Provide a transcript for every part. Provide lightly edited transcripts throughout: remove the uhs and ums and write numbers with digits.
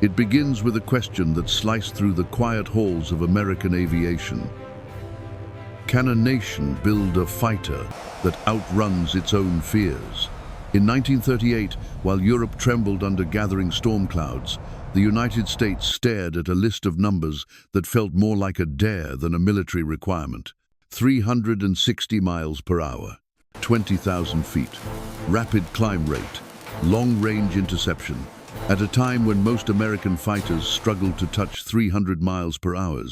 It begins with a question that sliced through the quiet halls of American aviation. Can a nation build a fighter that outruns its own fears? In 1938, while Europe trembled under gathering storm clouds, the United States stared at a list of numbers that felt more like a dare than a military requirement. 360 miles per hour, 20,000 feet, rapid climb rate, long-range interception. At a time when most American fighters struggled to touch 300 miles per hour,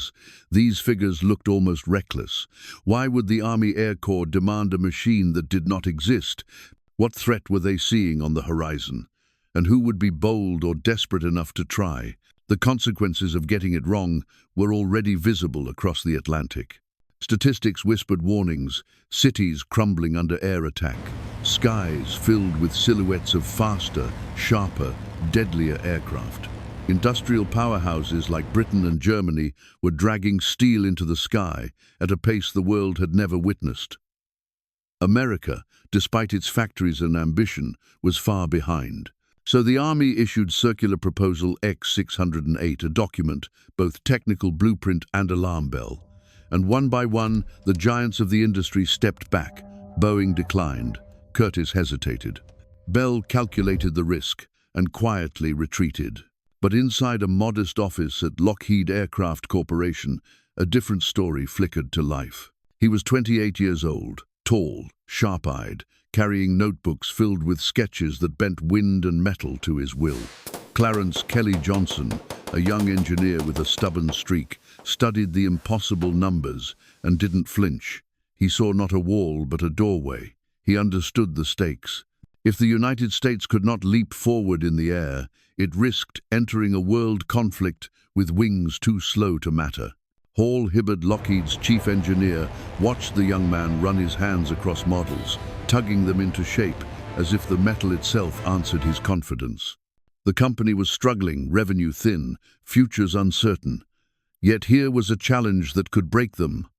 these figures looked almost reckless. Why would the Army Air Corps demand a machine that did not exist? What threat were they seeing on the horizon? And who would be bold or desperate enough to try? The consequences of getting it wrong were already visible across the Atlantic. Statistics whispered warnings, cities crumbling under air attack, skies filled with silhouettes of faster, sharper, deadlier aircraft. Industrial powerhouses like Britain and Germany were dragging steel into the sky at a pace the world had never witnessed. America, despite its factories and ambition, was far behind. So the Army issued Circular Proposal X-608, a document, both technical blueprint and alarm bell. And one by one, the giants of the industry stepped back. Boeing declined. Curtiss hesitated. Bell calculated the risk and quietly retreated. But inside a modest office at Lockheed Aircraft Corporation, a different story flickered to life. He was 28 years old, tall, sharp-eyed, carrying notebooks filled with sketches that bent wind and metal to his will. Clarence Kelly Johnson, a young engineer with a stubborn streak, studied the impossible numbers and didn't flinch. He saw not a wall but a doorway. He understood the stakes. If the United States could not leap forward in the air, it risked entering a world conflict with wings too slow to matter. Hall Hibbard, Lockheed's chief engineer, watched the young man run his hands across models, tugging them into shape as if the metal itself answered his confidence. The company was struggling, revenue thin, futures uncertain. Yet here was a challenge that could break them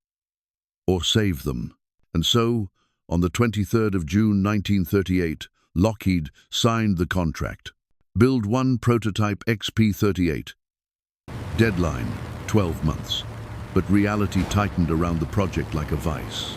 or save them. And so, on the 23rd of June 1938, Lockheed signed the contract. Build one prototype XP-38. Deadline, 12 months. But reality tightened around the project like a vice.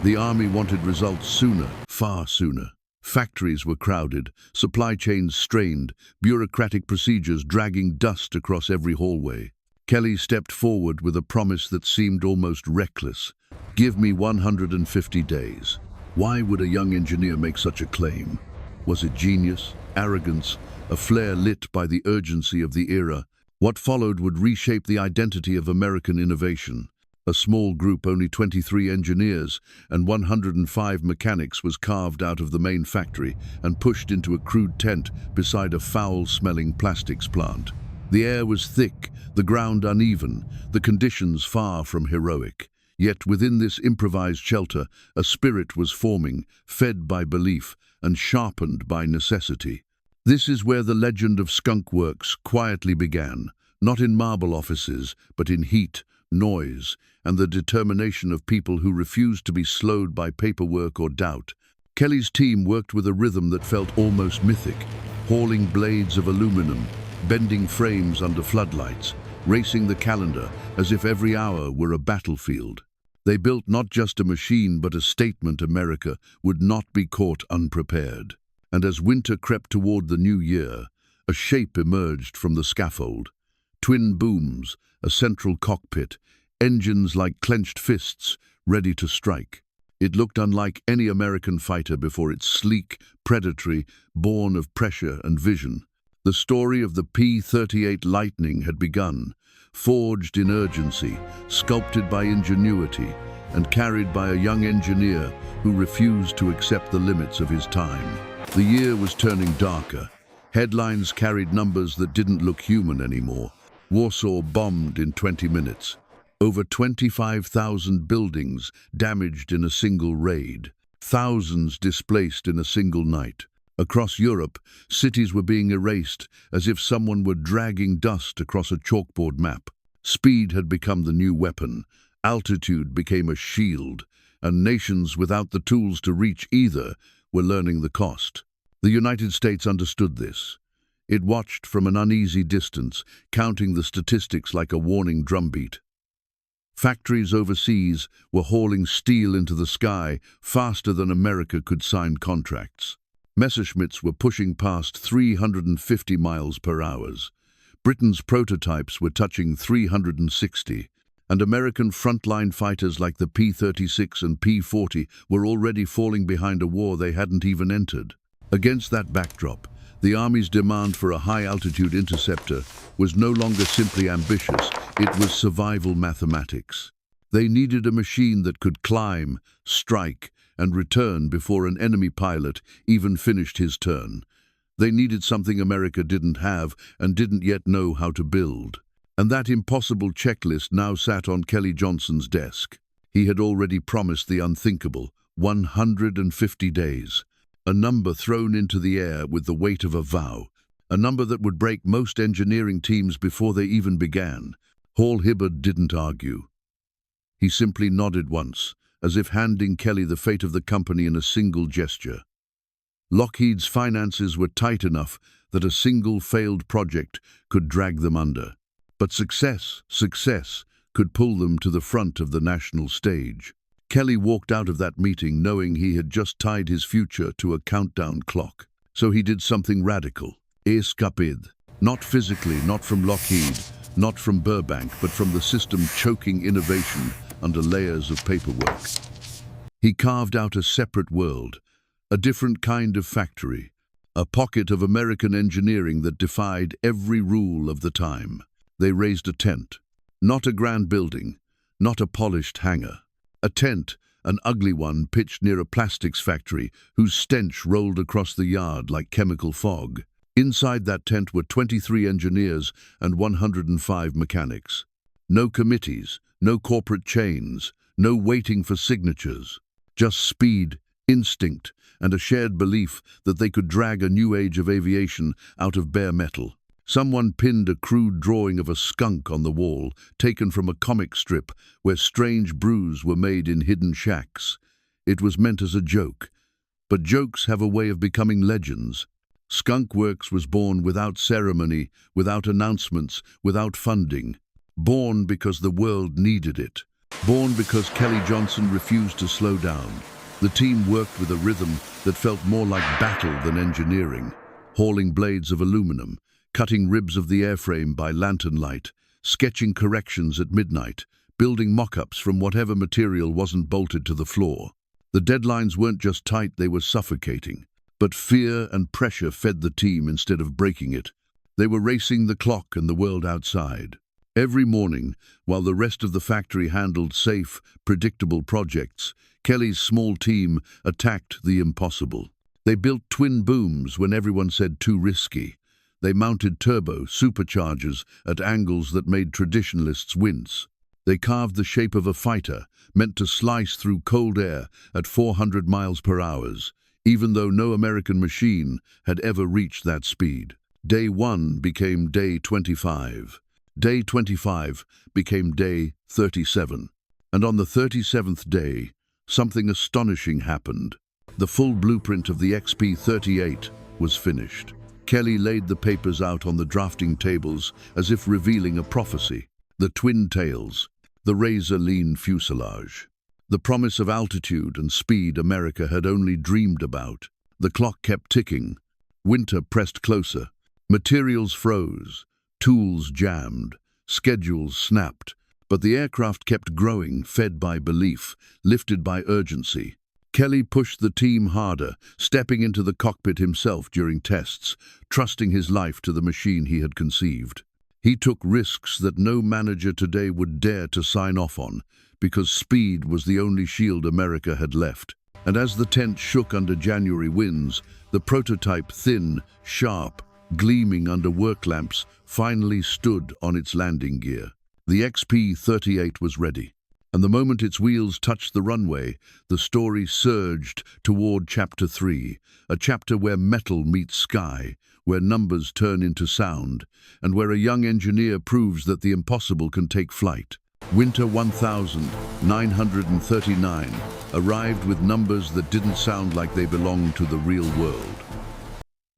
The Army wanted results sooner, far sooner. Factories were crowded, supply chains strained, bureaucratic procedures dragging dust across every hallway. Kelly stepped forward with a promise that seemed almost reckless. Give me 150 days. Why would a young engineer make such a claim? Was it genius, arrogance, a flare lit by the urgency of the era? What followed would reshape the identity of American innovation. A small group, only 23 engineers and 105 mechanics, was carved out of the main factory and pushed into a crude tent beside a foul-smelling plastics plant. The air was thick, the ground uneven, the conditions far from heroic. Yet within this improvised shelter, a spirit was forming, fed by belief and sharpened by necessity. This is where the legend of Skunk Works quietly began, not in marble offices, but in heat, noise, and the determination of people who refused to be slowed by paperwork or doubt. Kelly's team worked with a rhythm that felt almost mythic, hauling blades of aluminum, bending frames under floodlights, racing the calendar as if every hour were a battlefield. They built not just a machine but a statement America would not be caught unprepared. And as winter crept toward the new year, a shape emerged from the scaffold. Twin booms, a central cockpit, engines like clenched fists, ready to strike. It looked unlike any American fighter before, its sleek, predatory, born of pressure and vision. The story of the P-38 Lightning had begun, forged in urgency, sculpted by ingenuity, and carried by a young engineer who refused to accept the limits of his time. The year was turning darker. Headlines carried numbers that didn't look human anymore. Warsaw bombed in 20 minutes. Over 25,000 buildings damaged in a single raid. Thousands displaced in a single night. Across Europe, cities were being erased as if someone were dragging dust across a chalkboard map. Speed had become the new weapon. Altitude became a shield, and nations without the tools to reach either were learning the cost. The United States understood this. It watched from an uneasy distance, counting the statistics like a warning drumbeat. Factories overseas were hauling steel into the sky faster than America could sign contracts. Messerschmitts were pushing past 350 miles per hour. Britain's prototypes were touching 360, and American frontline fighters like the P-36 and P-40 were already falling behind a war they hadn't even entered. Against that backdrop, the Army's demand for a high-altitude interceptor was no longer simply ambitious, it was survival mathematics. They needed a machine that could climb, strike, and return before an enemy pilot even finished his turn. They needed something America didn't have and didn't yet know how to build. And that impossible checklist now sat on Kelly Johnson's desk. He had already promised the unthinkable, 150 days. A number thrown into the air with the weight of a vow. A number that would break most engineering teams before they even began. Hall Hibbard didn't argue. He simply nodded once, as if handing Kelly the fate of the company in a single gesture. Lockheed's finances were tight enough that a single failed project could drag them under. But success could pull them to the front of the national stage. Kelly walked out of that meeting knowing he had just tied his future to a countdown clock. So he did something radical. Escaped. Not physically, not from Lockheed, not from Burbank, but from the system choking innovation under layers of paperwork. He carved out a separate world, a different kind of factory, a pocket of American engineering that defied every rule of the time. They raised a tent. Not a grand building, not a polished hangar. A tent, an ugly one pitched near a plastics factory whose stench rolled across the yard like chemical fog. Inside that tent were 23 engineers and 105 mechanics. No committees, no corporate chains, no waiting for signatures. Just speed, instinct, and a shared belief that they could drag a new age of aviation out of bare metal. Someone pinned a crude drawing of a skunk on the wall, taken from a comic strip where strange brews were made in hidden shacks. It was meant as a joke, but jokes have a way of becoming legends. Skunk Works was born without ceremony, without announcements, without funding. Born because the world needed it. Born because Kelly Johnson refused to slow down. The team worked with a rhythm that felt more like battle than engineering, hauling blades of aluminum, cutting ribs of the airframe by lantern light, sketching corrections at midnight, building mock-ups from whatever material wasn't bolted to the floor. The deadlines weren't just tight, they were suffocating. But fear and pressure fed the team instead of breaking it. They were racing the clock and the world outside. Every morning, while the rest of the factory handled safe, predictable projects, Kelly's small team attacked the impossible. They built twin booms when everyone said too risky. They mounted turbo superchargers at angles that made traditionalists wince. They carved the shape of a fighter, meant to slice through cold air at 400 miles per hour, even though no American machine had ever reached that speed. Day 1 became day 25. Day 25 became day 37. And on the 37th day, something astonishing happened. The full blueprint of the XP-38 was finished. Kelly laid the papers out on the drafting tables as if revealing a prophecy. The twin tails, the razor-lean fuselage, the promise of altitude and speed America had only dreamed about. The clock kept ticking. Winter pressed closer. Materials froze. Tools jammed. Schedules snapped. But the aircraft kept growing, fed by belief, lifted by urgency. Kelly pushed the team harder, stepping into the cockpit himself during tests, trusting his life to the machine he had conceived. He took risks that no manager today would dare to sign off on, because speed was the only shield America had left. And as the tent shook under January winds, the prototype, thin, sharp, gleaming under work lamps, finally stood on its landing gear. The XP-38 was ready. And the moment its wheels touched the runway, the story surged toward Chapter 3, a chapter where metal meets sky, where numbers turn into sound, and where a young engineer proves that the impossible can take flight. Winter 1939 arrived with numbers that didn't sound like they belonged to the real world.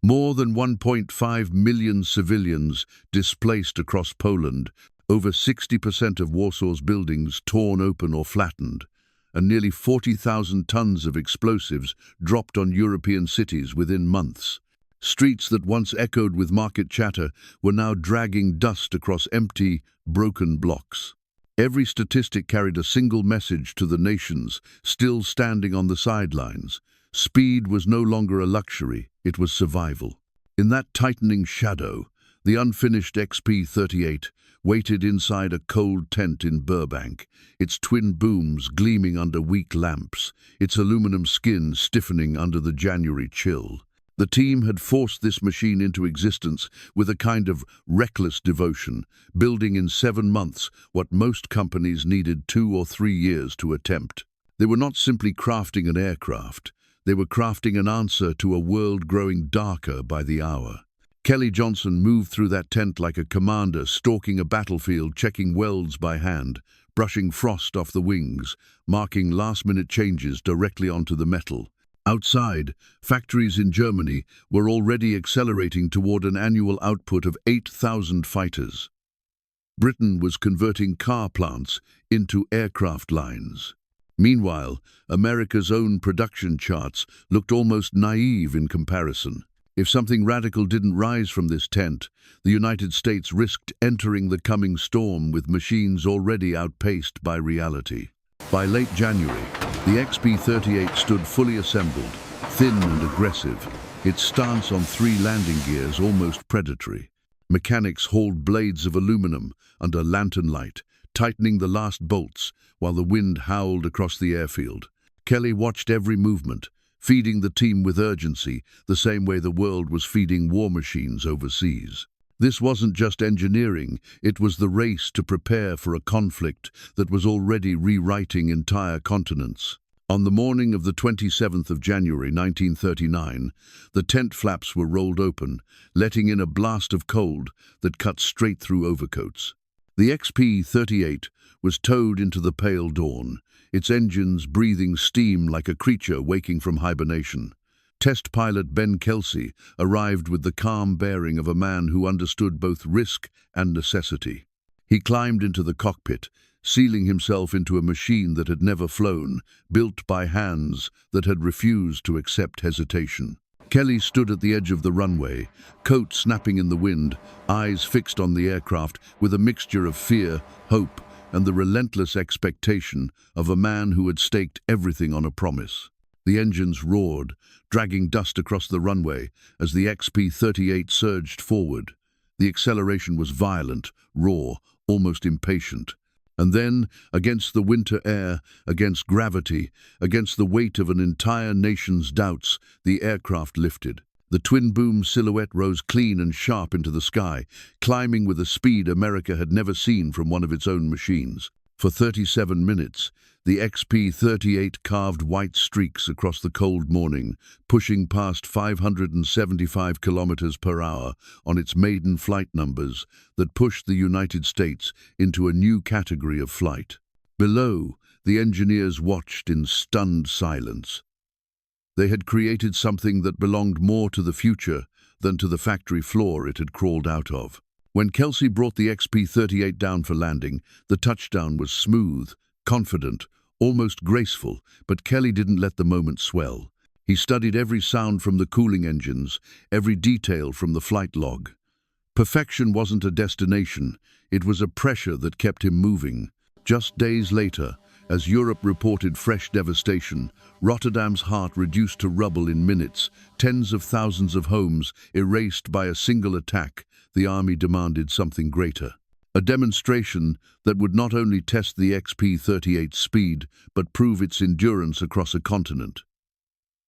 More than 1.5 million civilians displaced across Poland, over 60% of Warsaw's buildings torn open or flattened, and nearly 40,000 tons of explosives dropped on European cities within months. Streets that once echoed with market chatter were now dragging dust across empty, broken blocks. Every statistic carried a single message to the nations still standing on the sidelines. Speed was no longer a luxury, it was survival. In that tightening shadow, the unfinished XP-38 waited inside a cold tent in Burbank, its twin booms gleaming under weak lamps, its aluminum skin stiffening under the January chill. The team had forced this machine into existence with a kind of reckless devotion, building in 7 months what most companies needed 2 or 3 years to attempt. They were not simply crafting an aircraft, they were crafting an answer to a world growing darker by the hour. Kelly Johnson moved through that tent like a commander stalking a battlefield, checking welds by hand, brushing frost off the wings, marking last-minute changes directly onto the metal. Outside, factories in Germany were already accelerating toward an annual output of 8,000 fighters. Britain was converting car plants into aircraft lines. Meanwhile, America's own production charts looked almost naive in comparison. If something radical didn't rise from this tent, the United States risked entering the coming storm with machines already outpaced by reality. By late January, the XP-38 stood fully assembled, thin and aggressive, its stance on 3 landing gears almost predatory. Mechanics hauled blades of aluminum under lantern light, tightening the last bolts while the wind howled across the airfield. Kelly watched every movement, feeding the team with urgency, the same way the world was feeding war machines overseas. This wasn't just engineering, it was the race to prepare for a conflict that was already rewriting entire continents. On the morning of the 27th of January 1939, the tent flaps were rolled open, letting in a blast of cold that cut straight through overcoats. The XP-38 was towed into the pale dawn, its engines breathing steam like a creature waking from hibernation. Test pilot Ben Kelsey arrived with the calm bearing of a man who understood both risk and necessity. He climbed into the cockpit, sealing himself into a machine that had never flown, built by hands that had refused to accept hesitation. Kelly stood at the edge of the runway, coat snapping in the wind, eyes fixed on the aircraft with a mixture of fear, hope, and the relentless expectation of a man who had staked everything on a promise. The engines roared, dragging dust across the runway as the XP-38 surged forward. The acceleration was violent, raw, almost impatient. And then, against the winter air, against gravity, against the weight of an entire nation's doubts, the aircraft lifted. The twin-boom silhouette rose clean and sharp into the sky, climbing with a speed America had never seen from one of its own machines. For 37 minutes, the XP-38 carved white streaks across the cold morning, pushing past 575 kilometers per hour on its maiden flight numbers that pushed the United States into a new category of flight. Below, the engineers watched in stunned silence. They had created something that belonged more to the future than to the factory floor it had crawled out of. When Kelsey brought the XP-38 down for landing, the touchdown was smooth, confident, almost graceful, but Kelly didn't let the moment swell. He studied every sound from the cooling engines, every detail from the flight log. Perfection wasn't a destination, it was a pressure that kept him moving. Just days later, as Europe reported fresh devastation, Rotterdam's heart reduced to rubble in minutes, tens of thousands of homes erased by a single attack, the army demanded something greater. A demonstration that would not only test the XP-38's speed, but prove its endurance across a continent.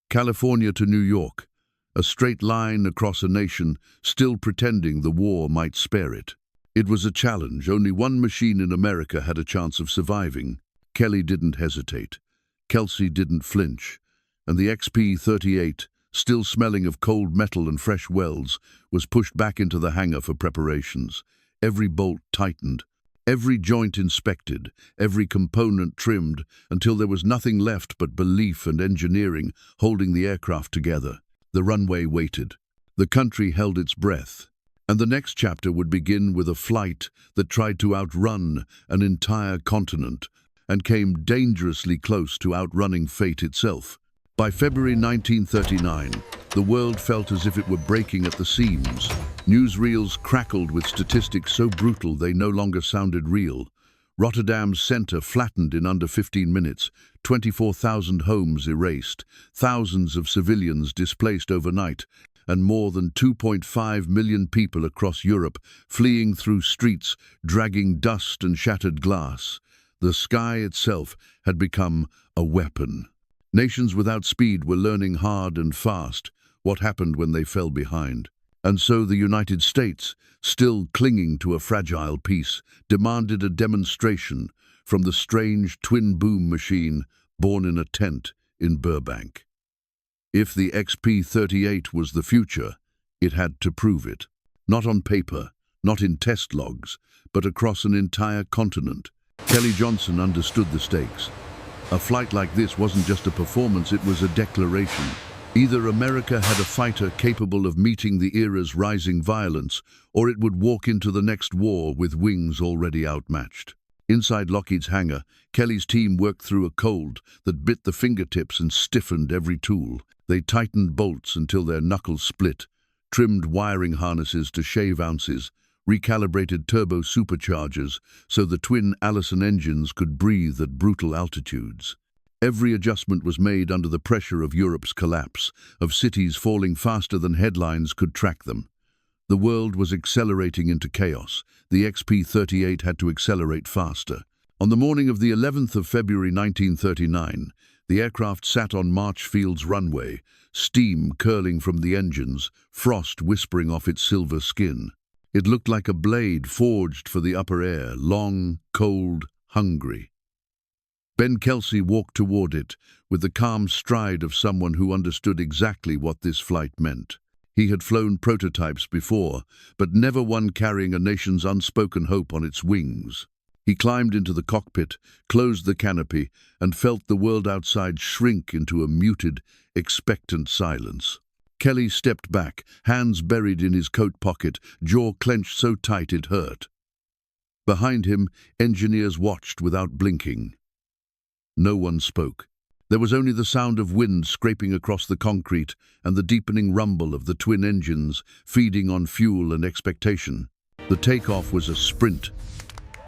California to New York, a straight line across a nation, still pretending the war might spare it. It was a challenge. Only one machine in America had a chance of surviving. Kelly didn't hesitate. Kelsey didn't flinch. And the XP-38, still smelling of cold metal and fresh welds, was pushed back into the hangar for preparations. Every bolt tightened, every joint inspected, every component trimmed, until there was nothing left but belief and engineering holding the aircraft together. The runway waited. The country held its breath, and the next chapter would begin with a flight that tried to outrun an entire continent and came dangerously close to outrunning fate itself. By February 1939, the world felt as if it were breaking at the seams. Newsreels crackled with statistics so brutal they no longer sounded real. Rotterdam's centre flattened in under 15 minutes, 24,000 homes erased, thousands of civilians displaced overnight, and more than 2.5 million people across Europe fleeing through streets, dragging dust and shattered glass. The sky itself had become a weapon. Nations without speed were learning hard and fast what happened when they fell behind. And so the United States, still clinging to a fragile peace, demanded a demonstration from the strange twin-boom machine born in a tent in Burbank. If the XP-38 was the future, it had to prove it. Not on paper, not in test logs, but across an entire continent. Kelly Johnson understood the stakes. A flight like this wasn't just a performance, it was a declaration. Either America had a fighter capable of meeting the era's rising violence, or it would walk into the next war with wings already outmatched. Inside Lockheed's hangar, Kelly's team worked through a cold that bit the fingertips and stiffened every tool. They tightened bolts until their knuckles split, trimmed wiring harnesses to shave ounces, recalibrated turbo superchargers so the twin Allison engines could breathe at brutal altitudes. Every adjustment was made under the pressure of Europe's collapse, of cities falling faster than headlines could track them. The world was accelerating into chaos. The XP-38 had to accelerate faster. On the morning of the 11th of February 1939, the aircraft sat on Marchfield's runway, steam curling from the engines, frost whispering off its silver skin. It looked like a blade forged for the upper air, long, cold, hungry. Ben Kelsey walked toward it with the calm stride of someone who understood exactly what this flight meant. He had flown prototypes before, but never one carrying a nation's unspoken hope on its wings. He climbed into the cockpit, closed the canopy, and felt the world outside shrink into a muted, expectant silence. Kelly stepped back, hands buried in his coat pocket, jaw clenched so tight it hurt. Behind him, engineers watched without blinking. No one spoke. There was only the sound of wind scraping across the concrete and the deepening rumble of the twin engines feeding on fuel and expectation. The takeoff was a sprint.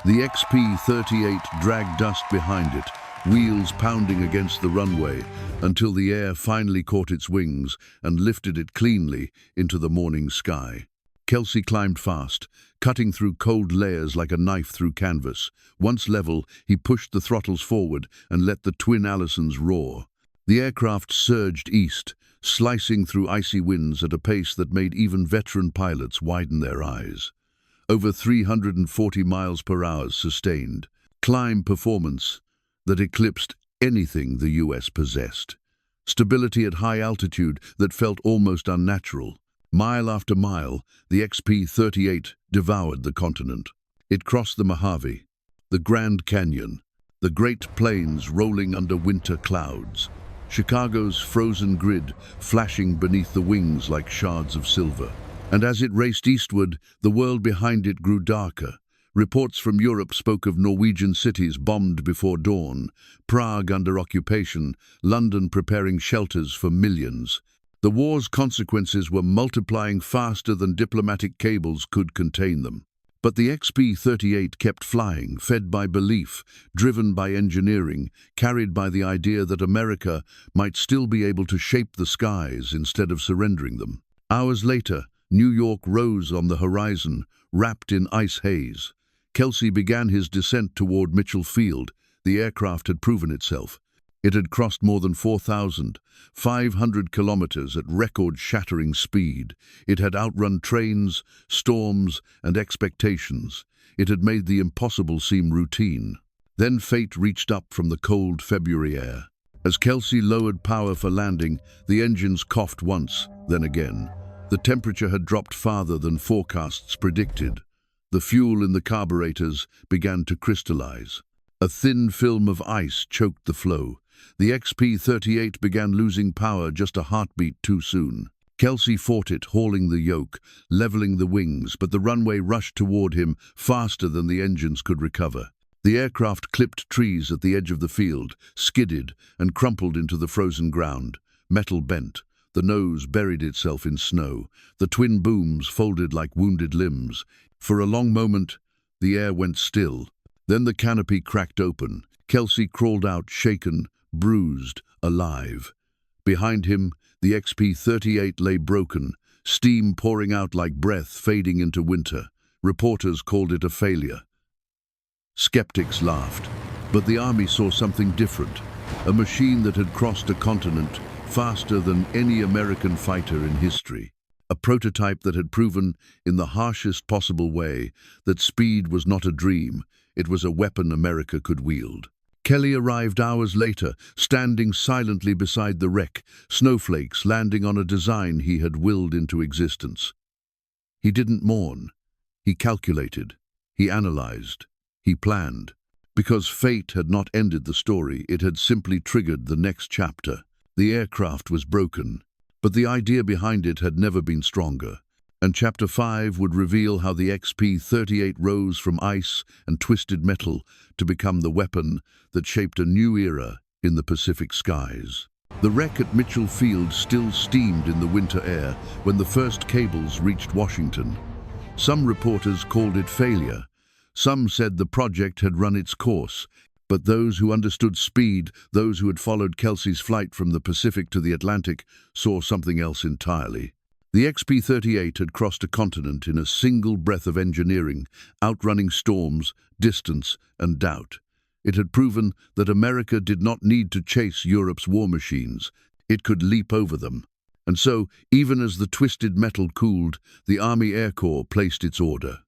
The XP-38 dragged dust behind it, wheels pounding against the runway, until the air finally caught its wings and lifted it cleanly into the morning sky. Kelsey climbed fast, cutting through cold layers like a knife through canvas. Once level, he pushed the throttles forward and let the twin Allisons roar. The aircraft surged east, slicing through icy winds at a pace that made even veteran pilots widen their eyes. Over 340 miles per hour sustained. Climb performance that eclipsed anything the US possessed. Stability at high altitude that felt almost unnatural. Mile after mile, the XP-38 devoured the continent. It crossed the Mojave, the Grand Canyon, the Great Plains rolling under winter clouds, Chicago's frozen grid flashing beneath the wings like shards of silver. And as it raced eastward, the world behind it grew darker. Reports from Europe spoke of Norwegian cities bombed before dawn, Prague under occupation, London preparing shelters for millions. The war's consequences were multiplying faster than diplomatic cables could contain them. But the XP-38 kept flying, fed by belief, driven by engineering, carried by the idea that America might still be able to shape the skies instead of surrendering them. Hours later, New York rose on the horizon, wrapped in ice haze. Kelsey began his descent toward Mitchell Field. The aircraft had proven itself. It had crossed more than 4,500 kilometers at record-shattering speed. It had outrun trains, storms, and expectations. It had made the impossible seem routine. Then fate reached up from the cold February air. As Kelsey lowered power for landing, the engines coughed once, then again. The temperature had dropped farther than forecasts predicted. The fuel in the carburetors began to crystallize. A thin film of ice choked the flow. The XP-38 began losing power just a heartbeat too soon. Kelsey fought it, hauling the yoke, leveling the wings, but the runway rushed toward him faster than the engines could recover. The aircraft clipped trees at the edge of the field, skidded, and crumpled into the frozen ground. Metal bent. The nose buried itself in snow. The twin booms folded like wounded limbs. For a long moment, the air went still. Then the canopy cracked open. Kelsey crawled out, shaken, bruised, alive. Behind him, the XP-38 lay broken, steam pouring out like breath fading into winter. Reporters called it a failure. Skeptics laughed, but the army saw something different. A machine that had crossed a continent faster than any American fighter in history. A prototype that had proven, in the harshest possible way, that speed was not a dream, it was a weapon America could wield. Kelly arrived hours later, standing silently beside the wreck, snowflakes landing on a design he had willed into existence. He didn't mourn. He calculated. He analyzed. He planned. Because fate had not ended the story, it had simply triggered the next chapter. The aircraft was broken, but the idea behind it had never been stronger. And Chapter 5 would reveal how the XP-38 rose from ice and twisted metal to become the weapon that shaped a new era in the Pacific skies. The wreck at Mitchell Field still steamed in the winter air when the first cables reached Washington. Some reporters called it failure. Some said the project had run its course. But those who understood speed, those who had followed Kelsey's flight from the Pacific to the Atlantic, saw something else entirely. The XP-38 had crossed a continent in a single breath of engineering, outrunning storms, distance, and doubt. It had proven that America did not need to chase Europe's war machines. It could leap over them. And so, even as the twisted metal cooled, the Army Air Corps placed its order.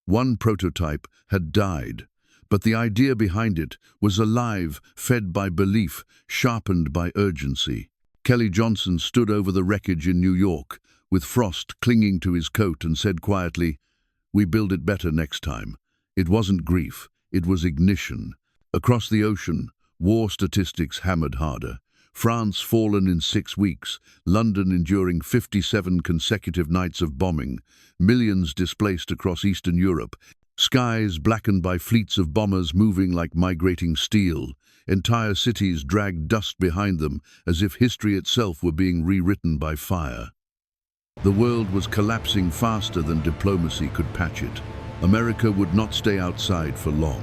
One prototype had died, but the idea behind it was alive, fed by belief, sharpened by urgency. Kelly Johnson stood over the wreckage in New York, with frost clinging to his coat, and said quietly, "We build it better next time." It wasn't grief, it was ignition. Across the ocean, war statistics hammered harder. France fallen in 6 weeks, London enduring 57 consecutive nights of bombing, millions displaced across Eastern Europe, skies blackened by fleets of bombers moving like migrating steel, entire cities dragged dust behind them as if history itself were being rewritten by fire. The world was collapsing faster than diplomacy could patch it. America would not stay outside for long.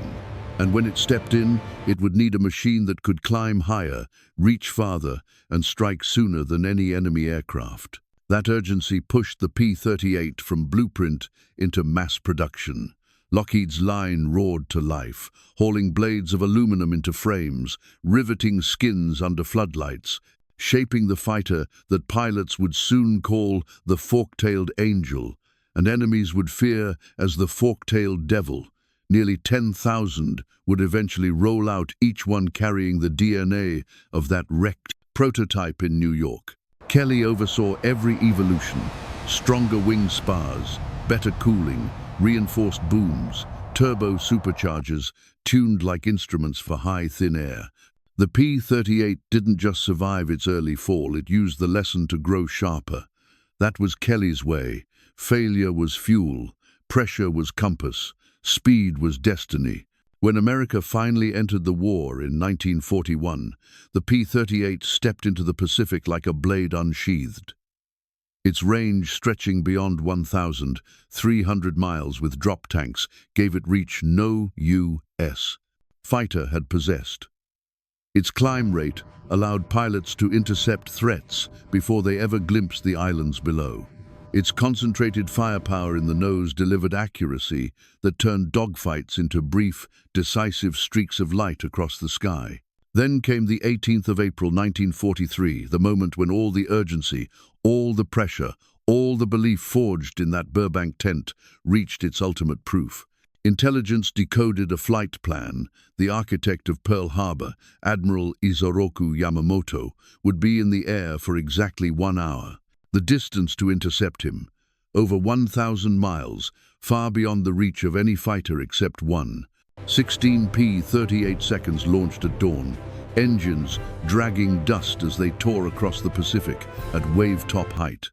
And when it stepped in, it would need a machine that could climb higher, reach farther, and strike sooner than any enemy aircraft. That urgency pushed the P-38 from blueprint into mass production. Lockheed's line roared to life, hauling blades of aluminum into frames, riveting skins under floodlights, shaping the fighter that pilots would soon call the fork-tailed angel, and enemies would fear as the fork-tailed devil. Nearly 10,000 would eventually roll out, each one carrying the DNA of that wrecked prototype in New York. Kelly oversaw every evolution: stronger wing spars, better cooling, reinforced booms, turbo superchargers tuned like instruments for high, thin air. The P-38 didn't just survive its early fall, it used the lesson to grow sharper. That was Kelly's way. Failure was fuel, pressure was compass, speed was destiny. When America finally entered the war in 1941, the P-38 stepped into the Pacific like a blade unsheathed. Its range, stretching beyond 1,300 miles with drop tanks, gave it reach no U.S. fighter had possessed. Its climb rate allowed pilots to intercept threats before they ever glimpsed the islands below. Its concentrated firepower in the nose delivered accuracy that turned dogfights into brief, decisive streaks of light across the sky. Then came the 18th of April 1943, the moment when all the urgency, all the pressure, all the belief forged in that Burbank tent reached its ultimate proof. Intelligence decoded a flight plan. The architect of Pearl Harbor, Admiral Isoroku Yamamoto, would be in the air for exactly 1 hour. The distance to intercept him, over 1,000 miles, far beyond the reach of any fighter except one. 16 P-38 seconds launched at dawn, engines dragging dust as they tore across the Pacific at wave-top height.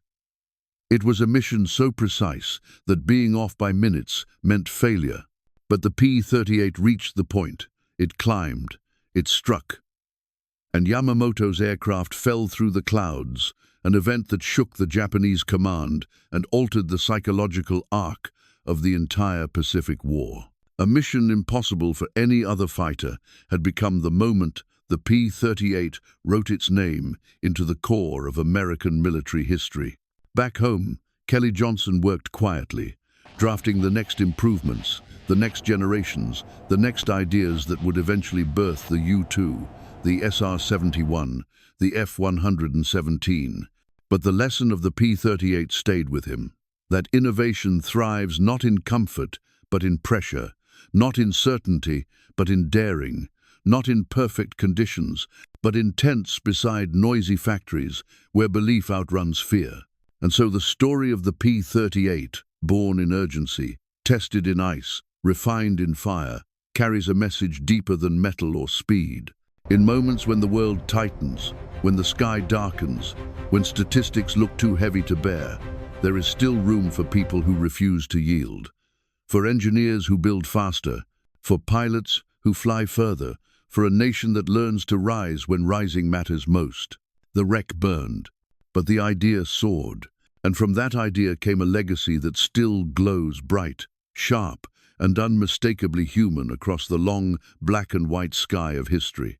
It was a mission so precise that being off by minutes meant failure. But the P-38 reached the point. It climbed. It struck. And Yamamoto's aircraft fell through the clouds, an event that shook the Japanese command and altered the psychological arc of the entire Pacific War. A mission impossible for any other fighter had become the moment the P-38 wrote its name into the core of American military history. Back home, Kelly Johnson worked quietly, drafting the next improvements, the next generations, the next ideas that would eventually birth the U-2, the SR-71, the F-117. But the lesson of the P-38 stayed with him. That innovation thrives not in comfort, but in pressure, not in certainty, but in daring, not in perfect conditions, but in tents beside noisy factories where belief outruns fear. And so the story of the P-38, born in urgency, tested in ice, refined in fire, carries a message deeper than metal or speed. In moments when the world tightens, when the sky darkens, when statistics look too heavy to bear, there is still room for people who refuse to yield. For engineers who build faster, for pilots who fly further, for a nation that learns to rise when rising matters most. The wreck burned, but the idea soared, and from that idea came a legacy that still glows bright, sharp, and unmistakably human across the long black and white sky of history.